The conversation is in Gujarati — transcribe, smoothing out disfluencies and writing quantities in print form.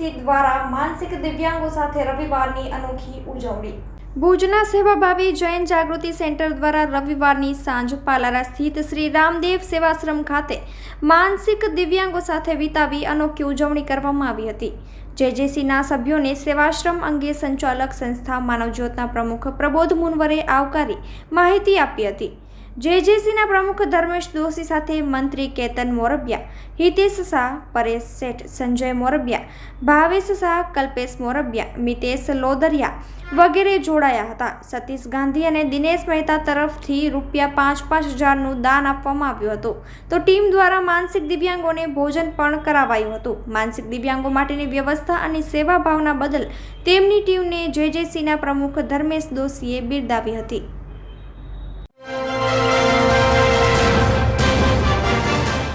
દોશી દ્વારા માનસિક દિવ્યાંગો સાથે રવિવારની અનોખી ઉજવણી। ભુજના સેવાભાવી જૈન જાગૃતિ સેન્ટર દ્વારા રવિવારની સાંજ પાલારા સ્થિત શ્રી રામદેવ સેવાશ્રમ ખાતે માનસિક દિવ્યાંગો સાથે વિતાવી અનોખી ઉજવણી કરવામાં આવી હતી। જેજેસીના સભ્યોને સેવાશ્રમ અંગે સંચાલક સંસ્થા માનવજ્યોતના પ્રમુખ પ્રબોધ મુનવરે આવકારી માહિતી આપી હતી। જેજેસીના પ્રમુખ ધર્મેશ દોશી સાથે મંત્રી કેતન મોરબિયા, હિતેશ શાહ, પરેશ શેઠ, સંજય મોરબિયા, ભાવેશ શાહ, કલ્પેશ મોરબિયા, મિતેશ લોદરિયા વગેરે જોડાયા હતા। સતીશ ગાંધી અને દિનેશ મહેતા તરફથી ₹5,000 દાન આપવામાં આવ્યું હતું। તો ટીમ દ્વારા માનસિક દિવ્યાંગોને ભોજન પણ કરાવાયું હતું। માનસિક દિવ્યાંગો માટેની વ્યવસ્થા અને સેવા ભાવના બદલ તેમની ટીમને જેજેસીના પ્રમુખ ધર્મેશ દોશીએ બિરદાવી હતી।